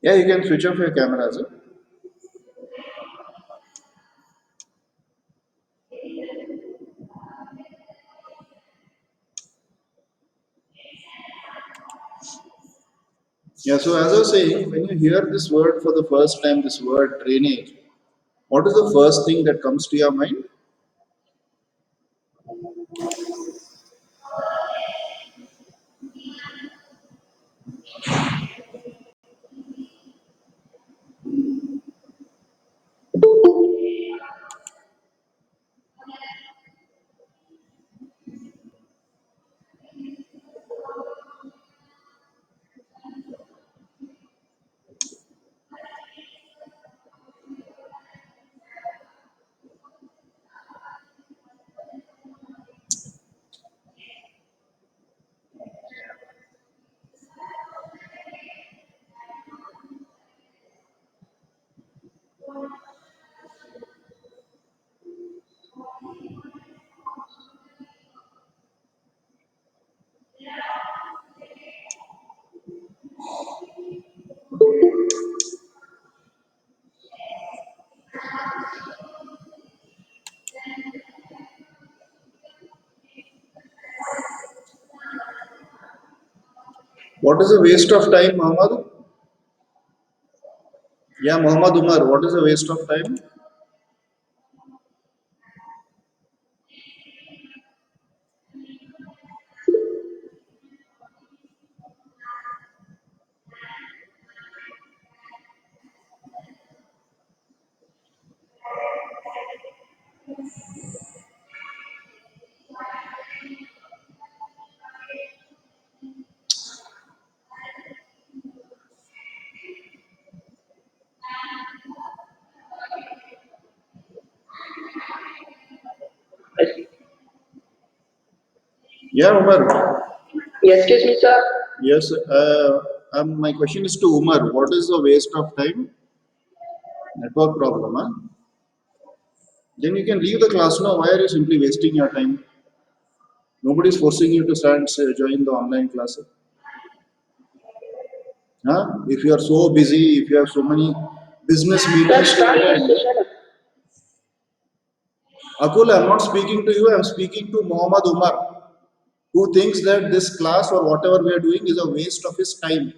Yeah, you can switch off your cameras. Yeah, so as I was saying, when you hear this word for the first time, this word drainage, what is the first thing that comes to your mind? What is a waste of time, Muhammad? Yeah, Muhammad Umar, what is a waste of time? Yes, Yeah, Umar. excuse me, sir. Yes, my question is to Umar. What is a waste of time? Network problem, huh? Then you can leave the class now. Why are you simply wasting your time? Nobody is forcing you to stand, join the online class. Huh? If you are so busy, if you have so many business Sir, meetings to start the attend, session. Akul, I'm not speaking to you. I'm speaking to Muhammad Umar, who thinks that this class or whatever we are doing is a waste of his time.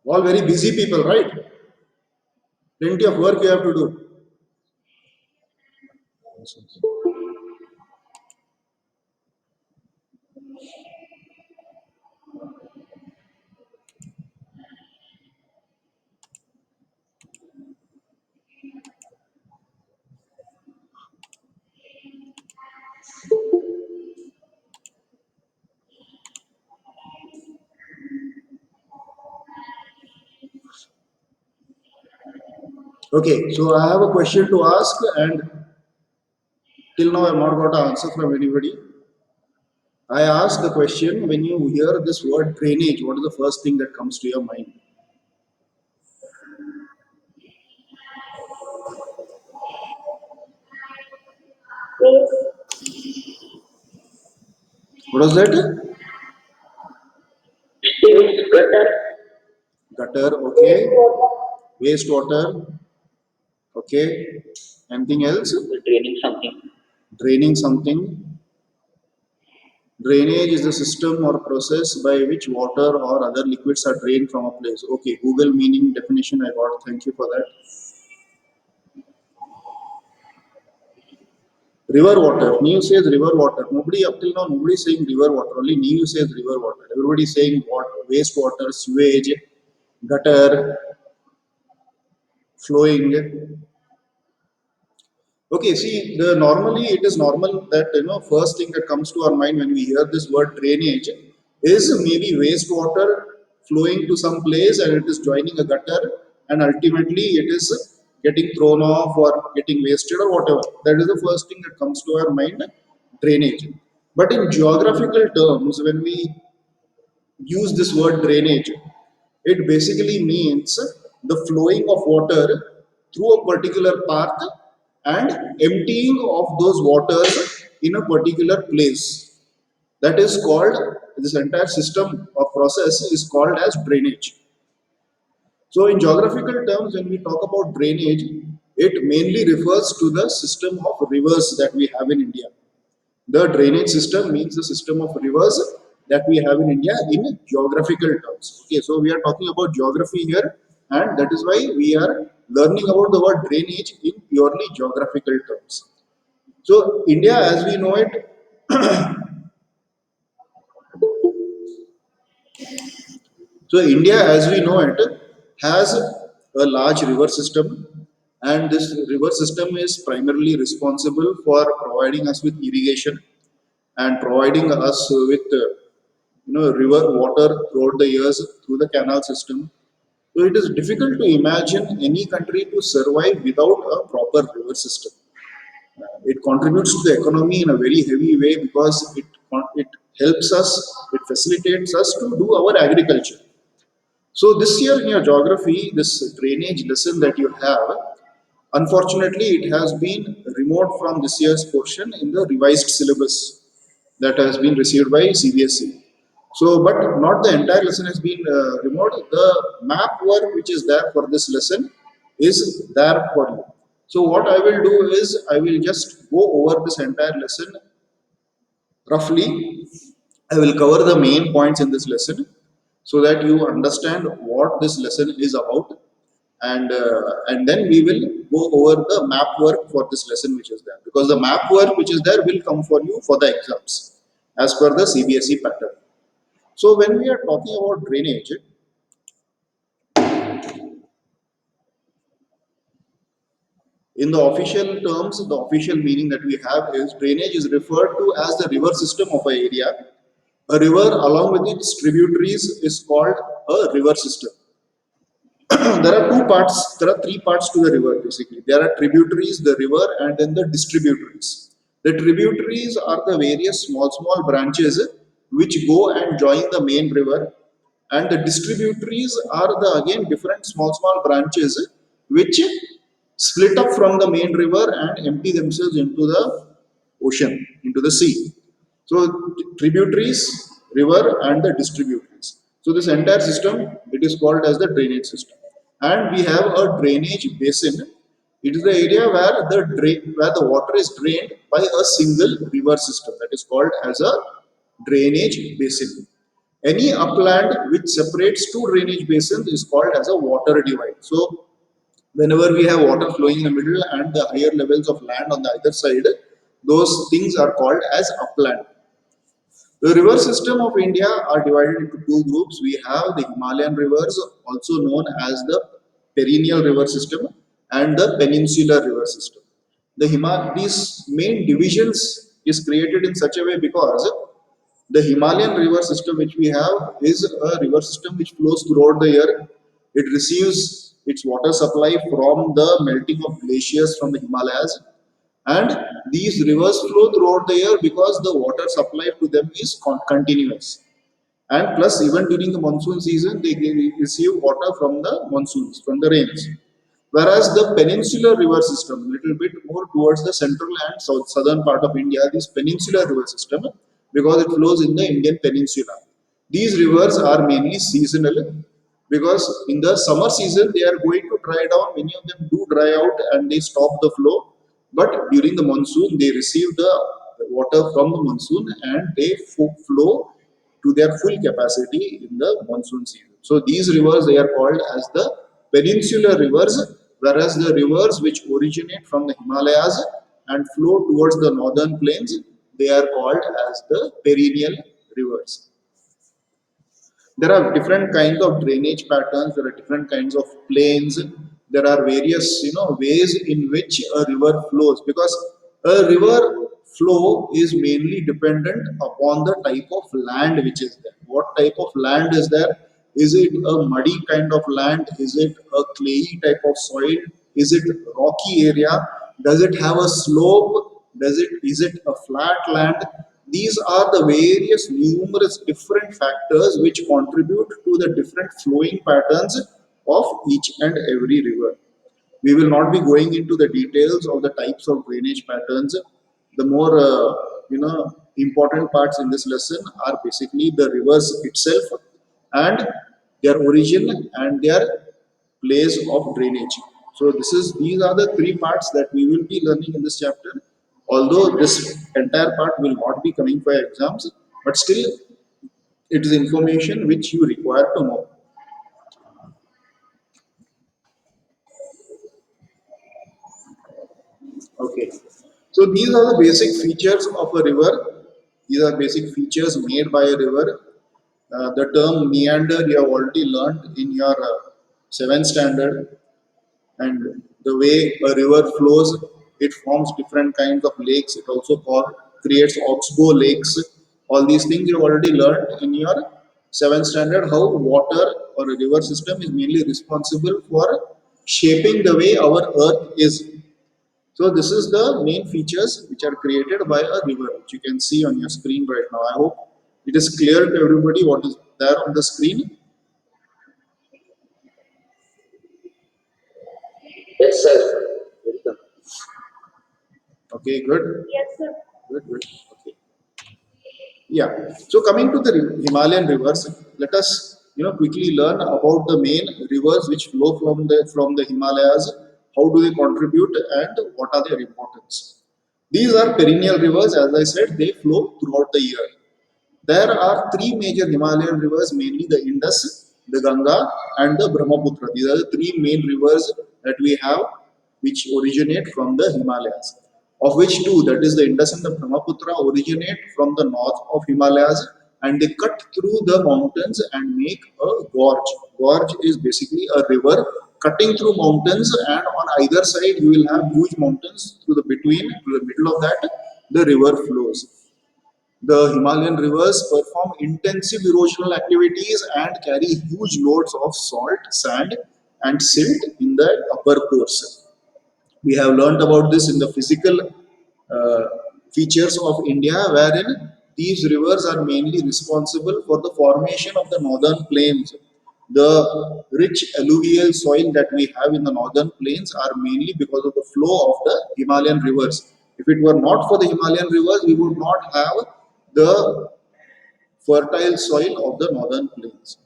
All very busy people, right? Plenty of work you have to do. Okay, so I have a question to ask, and till now I've not got an answer from anybody. I asked the question, when you hear this word drainage, what is the first thing that comes to your mind? What was that? Sewage gutter, Gutter, okay. Wastewater, okay. Anything else? draining something. Draining something. Drainage is the system or process by which water or other liquids are drained from a place. Okay, Google meaning definition I got. Thank you for that. River water. New says river water. Nobody up till now, nobody is saying river water. Only New says river water. Everybody is saying what? Wastewater, sewage, gutter, flowing. Okay, see, the normally it is normal that first thing that comes to our mind when we hear this word drainage is maybe wastewater flowing to some place and it is joining a gutter and ultimately it is getting thrown off or getting wasted or whatever. That is the first thing that comes to our mind, drainage. But in geographical terms, when we use this word drainage, it basically means the flowing of water through a particular path and emptying of those waters in a particular place. That is called, this entire system of process is called as drainage. So in geographical terms, when we talk about drainage, it mainly refers to the system of rivers that we have in India. The drainage system means the system of rivers that we have in India in geographical terms. Okay, so we are talking about geography here, and that is why we are learning about the word drainage in purely geographical terms. So India as we know it, so India, as we know it, has a large river system, and this river system is primarily responsible for providing us with irrigation and providing us with river water throughout the years through the canal system. So it is difficult to imagine any country to survive without a proper river system. It contributes to the economy in a very heavy way because it helps us, it facilitates us to do our agriculture. So this year in your geography, this drainage lesson that you have, unfortunately, it has been removed from this year's portion in the revised syllabus that has been received by CBSE. So, but not the entire lesson has been removed. The map work which is there for this lesson is there for you. So, what I will do is I will just go over this entire lesson roughly. I will cover the main points in this lesson so that you understand what this lesson is about, and then we will go over the map work for this lesson which is there, because the map work which is there will come for you for the exams as per the CBSE pattern. So when we are talking about drainage, in the official terms, the official meaning that we have is drainage is referred to as the river system of an area. A river along with its tributaries is called a river system. There are two parts, there are three parts to the river basically. There are tributaries, the river, and then the distributaries. The tributaries are the various small branches which go and join the main river, and the distributaries are the again different small branches which split up from the main river and empty themselves into the ocean, into the sea. So tributaries, river, and the distributaries. So this entire system, it is called as the drainage system. And we have a drainage basin. It is the area where where the water is drained by a single river system. That is called as a drainage basin. Any upland which separates two drainage basins is called as a water divide. So whenever we have water flowing in the middle and the higher levels of land on the other side, those things are called as upland. The river system of India are divided into two groups. We have the Himalayan rivers, also known as the perennial river system, and the peninsular river system. These main divisions is created in such a way because the Himalayan river system which we have is a river system which flows throughout the year. It receives its water supply from the melting of glaciers from the Himalayas, and these rivers flow throughout the year because the water supply to them is continuous, and plus even during the monsoon season receive water from the monsoons, from the rains. Whereas the peninsular river system, little bit more towards the central and southern part of India, this peninsular river system, because it flows in the Indian peninsula, these rivers are mainly seasonal, because in the summer season they are going to dry down, many of them do dry out and they stop the flow, but during the monsoon they receive the water from the monsoon and they flow to their full capacity in the monsoon season. So these rivers, they are called as the peninsular rivers, whereas the rivers which originate from the Himalayas and flow towards the northern plains, they are called as the perennial rivers. There are different kinds of drainage patterns, there are different kinds of plains, there are various ways in which a river flows, because a river flow is mainly dependent upon the type of land which is there. What type of land is there? Is it a muddy kind of land? Is it a clayey type of soil? Is it rocky area? Does it have a slope? Is it a flat land? These are the numerous different factors which contribute to the different flowing patterns of each and every river. We will not be going into the details of the types of drainage patterns. The more important parts in this lesson are basically the rivers itself and their origin and their place of drainage. So these are the three parts that we will be learning in this chapter. Although this entire part will not be coming for exams, but still it is information which you require to know. Okay. So these are the basic features of a river. These are basic features made by a river. The term meander you have already learned in your seventh standard, and the way a river flows, it forms different kinds of lakes. It also creates oxbow lakes. All these things you have already learned in your seventh standard. How water or a river system is mainly responsible for shaping the way our earth is. So this is the main features which are created by a river, which you can see on your screen right now. I hope it is clear to everybody what is there on the screen. Yes, sir. Welcome. Okay, good. Yes, sir. Good, good. Okay. Yeah. So coming to the Himalayan rivers, let us quickly learn about the main rivers which flow from the Himalayas. How do they contribute and what are their importance? These are perennial rivers, as I said, they flow throughout the year. There are three major Himalayan rivers, mainly the Indus, the Ganga, and the Brahmaputra. These are the three main rivers that we have which originate from the Himalayas. Of which two, that is the Indus and the Brahmaputra, originate from the north of Himalayas and they cut through the mountains and make a gorge. Gorge is basically a river cutting through mountains, and on either side you will have huge mountains through the middle of that the river flows. The Himalayan rivers perform intensive erosional activities and carry huge loads of salt, sand, and silt in the upper course. We have learnt about this in the physical uh, features of India, wherein these rivers are mainly responsible for the formation of the northern plains. The rich alluvial soil that we have in the northern plains are mainly because of the flow of the Himalayan rivers. If it were not for the Himalayan rivers, we would not have the fertile soil of the northern plains.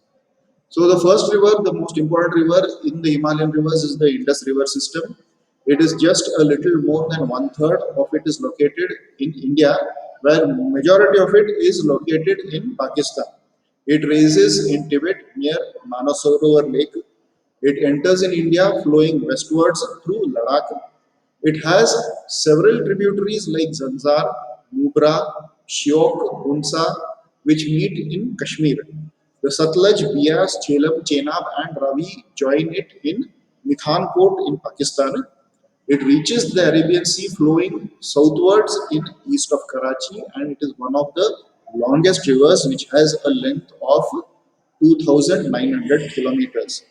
So the first river, the most important river in the Himalayan rivers is the Indus River system. It is just a little more than one third of it is located in India, where majority of it is located in Pakistan. It rises in Tibet near Manasarovar Lake. It enters in India flowing westwards through Ladakh. It has several tributaries like Zanzar, Nubra, Shyok, Hunsa, which meet in Kashmir. The Satluj, Bias, Jhelum, Chenab, and Ravi join it in Mithankot in Pakistan. It reaches the Arabian Sea flowing southwards in east of Karachi, and it is one of the longest rivers, which has a length of 2,900 kilometers.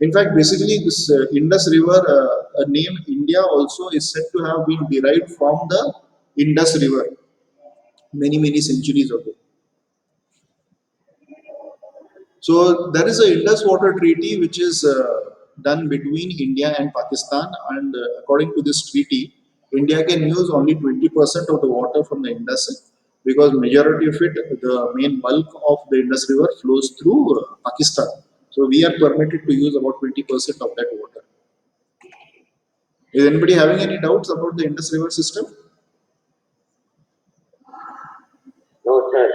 In fact, basically, this Indus River, name India also is said to have been derived from the Indus River many, many centuries ago. So there is a Indus Water Treaty which is done between India and Pakistan, and according to this treaty, India can use only 20% of the water from the Indus because majority of it, the main bulk of the Indus River flows through Pakistan. So we are permitted to use about 20% of that water. Is anybody having any doubts about the Indus River system? No, sir.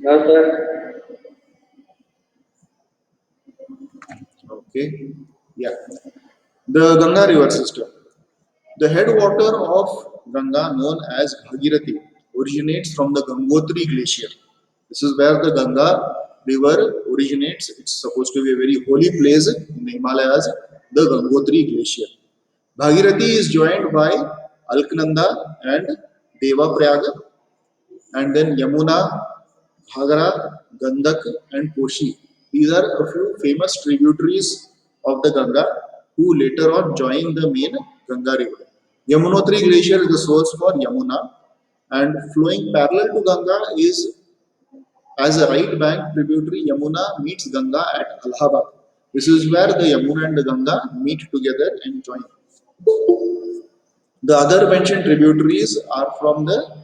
No, sir. Okay. Yeah. The Ganga River system. The headwater of Ganga, known as Bhagirathi, originates from the Gangotri Glacier. This is where the Ganga river originates. It's supposed to be a very holy place in the Himalayas, the Gangotri Glacier. Bhagirathi is joined by Alknanda and Devaprayag, and then Yamuna, Bhagara, Gandak, and Koshi. These are a few famous tributaries of the Ganga who later on join the main Ganga river. Yamunotri Glacier is the source for Yamuna, and flowing parallel to Ganga is as a right bank tributary. Yamuna meets Ganga at Allahabad. This is where the Yamuna and the Ganga meet together and join. The other mentioned tributaries are from the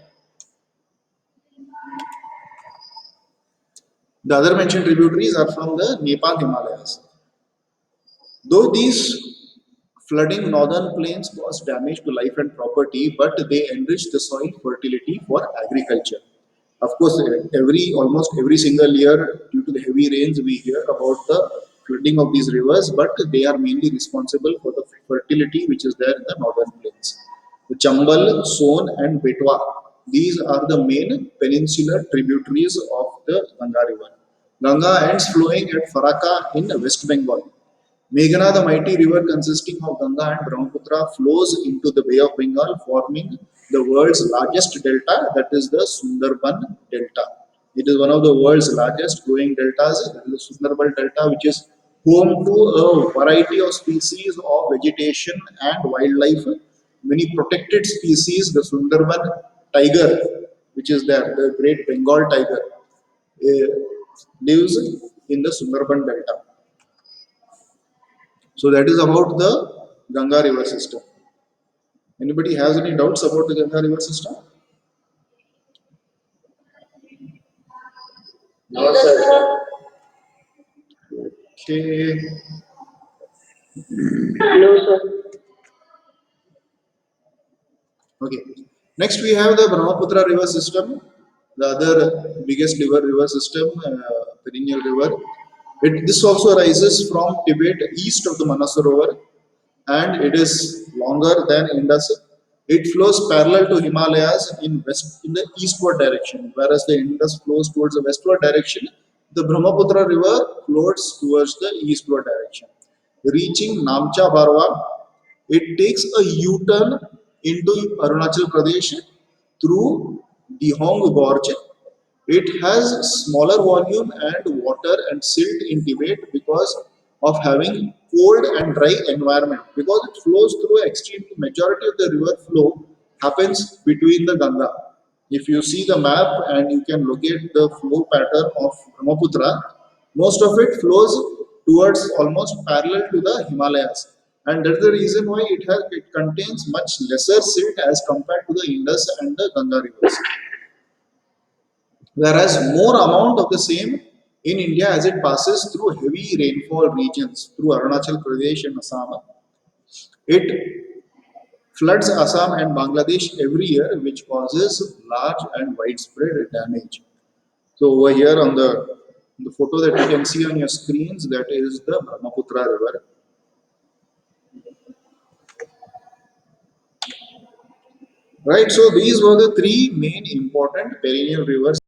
other mentioned tributaries are from the Nepal Himalayas. Though these flooding northern plains cause damage to life and property, but they enrich the soil fertility for agriculture. Of course, almost every single year, due to the heavy rains, we hear about the flooding of these rivers, but they are mainly responsible for the fertility which is there in the northern plains. The Chambal, Son, and Betwa, these are the main peninsular tributaries of the Ganga River. Ganga ends flowing at Faraka in West Bengal. Meghna, the mighty river consisting of Ganga and Brahmaputra, flows into the Bay of Bengal, forming the world's largest delta, that is the Sundarban Delta. It is one of the world's largest growing deltas, that is the Sundarban Delta, which is home to a variety of species of vegetation and wildlife. Many protected species, the Sundarban tiger, which is there, the great Bengal tiger, lives in the Sundarban Delta. So that is about the Ganga river system. Anybody has any doubts about the Ganga river system? No, sir. Okay. No, sir. Okay. Next we have the Brahmaputra river system, the other biggest river system, perennial river. This also rises from Tibet east of the Manasarovar, and it is longer than Indus. It flows parallel to Himalayas in the eastward direction, whereas the Indus flows towards the westward direction. The Brahmaputra river flows towards the eastward direction. Reaching Namcha Barwa, it takes a U-turn into Arunachal Pradesh through Dihong Gorge. It has smaller volume and water and silt in Tibet because of having cold and dry environment. Because it flows through extreme majority of the river flow happens between the Ganga. If you see the map and you can locate the flow pattern of Brahmaputra, most of it flows towards almost parallel to the Himalayas. And that's the reason why it contains much lesser silt as compared to the Indus and the Ganga rivers, whereas more amount of the same in India as it passes through heavy rainfall regions through Arunachal Pradesh and Assam. It floods Assam and Bangladesh every year, which causes large and widespread damage. So over here on the photo that you can see on your screens, that is the Brahmaputra river. Right, so these were the three main important perennial rivers